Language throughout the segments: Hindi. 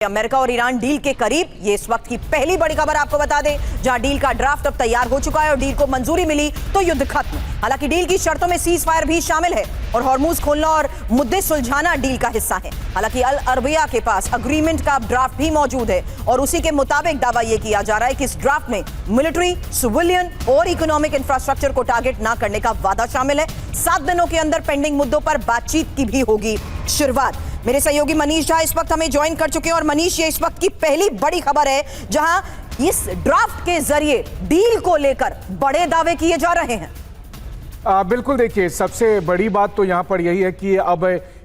अमेरिका और ईरान डील के करीब, ये इस वक्त की पहली बड़ी खबर आपको बता दें, जहां डील का ड्राफ्ट अब तैयार हो चुका है और डील को मंजूरी मिली तो युद्ध खत्म। हालांकि डील की शर्तों में सीज फायर भी शामिल है और हॉर्मुज खोलना और मुद्दे सुलझाना डील का हिस्सा है। हालांकि अल अरबिया के पास अग्रीमेंट का ड्राफ्ट भी मौजूद है और उसी के मुताबिक दावा यह किया जा रहा है कि इस ड्राफ्ट में मिलिट्री, सिविलियन और इकोनॉमिक इंफ्रास्ट्रक्चर को टारगेट न करने का वादा शामिल है। 7 दिनों के अंदर पेंडिंग मुद्दों पर बातचीत की भी होगी शुरुआत। मेरे सहयोगी मनीष झा इस वक्त हमें ज्वाइन कर चुके हैं और मनीष, ये इस वक्त की पहली बड़ी खबर है जहां इस ड्राफ्ट के जरिए डील को लेकर बड़े दावे किए जा रहे हैं। बिल्कुल, देखिए सबसे बड़ी बात तो यहाँ पर यही है कि अब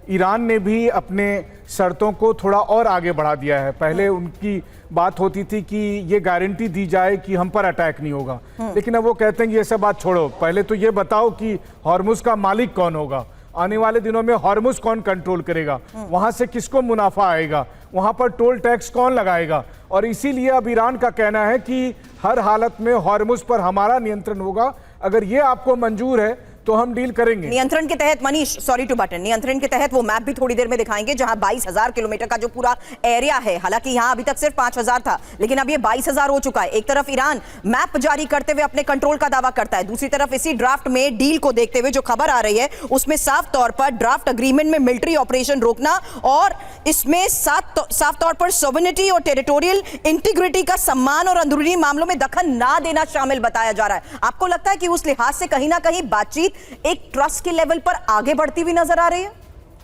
ईरान ने भी अपने शर्तों को थोड़ा और आगे बढ़ा दिया है। पहले उनकी बात होती थी कि ये गारंटी दी जाए कि हम पर अटैक नहीं होगा, लेकिन अब वो कहते हैं कि ये सब बात छोड़ो, पहले तो ये बताओ कि हॉर्मुज का मालिक कौन होगा, आने वाले दिनों में हॉर्मुज कौन कंट्रोल करेगा, वहां से किसको मुनाफा आएगा, वहां पर टोल टैक्स कौन लगाएगा। और इसीलिए अब ईरान का कहना है कि हर हालत में हॉर्मुज पर हमारा नियंत्रण होगा, अगर ये आपको मंजूर है तो हम डील करेंगे। नियंत्रण के तहत, मनीष सॉरी टू बटन, नियंत्रण के तहत वो मैप भी थोड़ी देर में दिखाएंगे जहां 22,000 किलोमीटर का जो पूरा एरिया है। हालांकि यहां अभी तक सिर्फ 5,000 था, लेकिन अब ये 22,000 हो चुका है। एक तरफ ईरान मैप जारी करते हुए अपने कंट्रोल का दावा करता है, दूसरी तरफ इसी ड्राफ्ट में डील को देखते हुए जो खबर आ रही है उसमें साफ तौर पर ड्राफ्ट अग्रीमेंट में मिलिट्री ऑपरेशन रोकना और इसमें साफ तौर पर सोवरेनिटी और टेरिटोरियल इंटीग्रिटी का सम्मान और अंदरूनी मामलों में दखल ना देना शामिल बताया जा रहा है। आपको लगता है कि उस लिहाज से कहीं ना कहीं बातचीत एक ट्रस्ट के लेवल पर आगे बढ़ती हुई नजर आ रही है?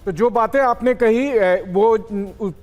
तो जो बातें आपने कही वो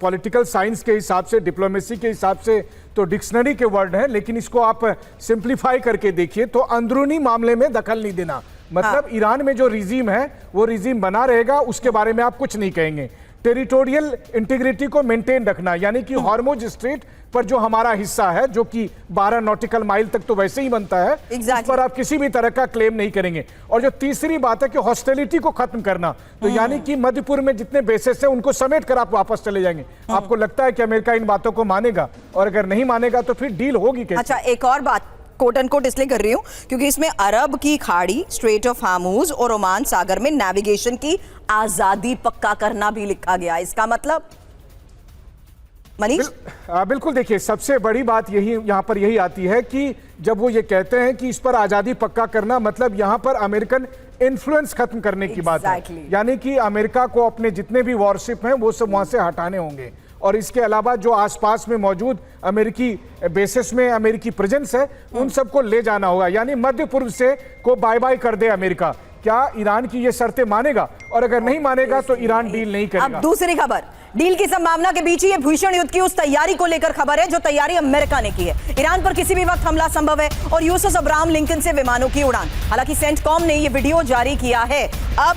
पॉलिटिकल साइंस के हिसाब से, डिप्लोमेसी के हिसाब से तो डिक्शनरी के वर्ड हैं, लेकिन इसको आप सिंप्लीफाई करके देखिए तो अंदरूनी मामले में दखल नहीं देना, मतलब ईरान में जो रिजीम है वो रिजीम बना रहेगा, उसके बारे में आप कुछ नहीं कहेंगे। टेरिटोरियल इंटीग्रिटी को मेंटेन रखना, यानी कि हॉर्मुज स्ट्रेट पर जो हमारा हिस्सा है, जो कि 12 नॉटिकल माइल तक तो वैसे ही बनता है, उस पर आप किसी भी तरह का क्लेम नहीं करेंगे। और जो तीसरी बात है कि हॉस्टिलिटी को खत्म करना, तो यानी कि मध्यपूर्व में जितने बेसेस हैं उनको समेट कर आप वापस चले जाएंगे। आपको लगता है कि अमेरिका इन बातों को मानेगा? और अगर नहीं मानेगा तो फिर डील होगी कैसे? अच्छा, एक और बात कोट एंड कोट इसलिए कर रही हूं क्योंकि इसमें अरब की खाड़ी, स्ट्रेट ऑफ हार्मुज और ओमान सागर में नेविगेशन की आजादी पक्का करना भी लिखा गया। इसका मतलब मनीष? बिल्कुल, देखिए सबसे बड़ी बात यहाँ पर यही आती है कि जब वो ये कहते हैं कि इस पर आजादी पक्का करना, मतलब यहाँ पर अमेरिकन इन्फ्लुएंस खत्म करने की बात है। यानी कि अमेरिका को अपने जितने भी वॉरशिप हैं वो सब वहां से हटाने होंगे और इसके अलावा जो आसपास में मौजूद अमेरिकी बेसिस में अमेरिकी प्रेजेंस है उन सबको ले जाना होगा, यानी मध्य पूर्व से को बाय बाय कर दे अमेरिका। क्या ईरान की ये शर्तें मानेगा? और अगर नहीं मानेगा तो ईरान डील नहीं करेगा। अब दूसरी खबर, डील की संभावना के बीच ही ये भीषण युद्ध की उस तैयारी को लेकर खबर है जो तैयारी अमेरिका ने की है। ईरान पर किसी भी वक्त हमला संभव है और यूएसएस अब्राहम लिंकन से विमानों की उड़ान। हालांकि सेंटकॉम ने ये वीडियो जारी किया है। अब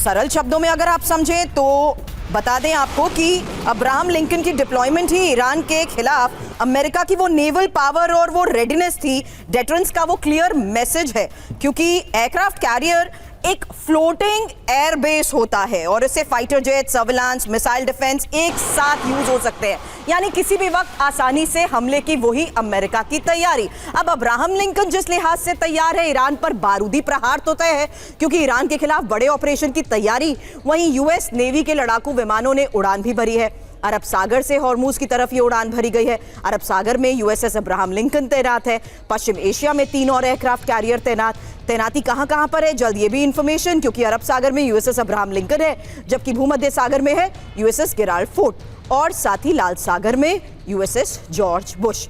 सरल शब्दों में अगर आप समझें तो बता दें आपको कि अब्राहम लिंकन की डिप्लॉयमेंट ही ईरान के खिलाफ अमेरिका की वो नेवल पावर और वो रेडीनेस थी, डेटरेंस का वो क्लियर मैसेज है, क्योंकि एयरक्राफ्ट कैरियर एक फ्लोटिंग एयर बेस होता है और इससे fighter jet, surveillance, missile defence एक साथ यूज हो सकते हैं, यानी किसी भी वक्त आसानी से हमले की वही अमेरिका की तैयारी। अब अब्राहम लिंकन जिस लिहाज से तैयार है, ईरान पर बारूदी प्रहार तो तय है क्योंकि ईरान के खिलाफ बड़े ऑपरेशन की तैयारी, वहीं यूएस नेवी के लड़ाकू विमानों ने उड़ान भी भरी है। अरब सागर से हॉर्मुज की तरफ ये उड़ान भरी गई है। अरब सागर में यूएसएस अब्राहम लिंकन तैनात है। पश्चिम एशिया में 3 और एयरक्राफ्ट कैरियर तैनाती कहां पर है, जल्द ये भी इंफॉर्मेशन, क्योंकि अरब सागर में यूएसएस अब्राहम लिंकन है, जबकि भूमध्य सागर में है यूएसएस गेराल्ड फोर्ड और साथ ही लाल सागर में यूएसएस जॉर्ज बुश।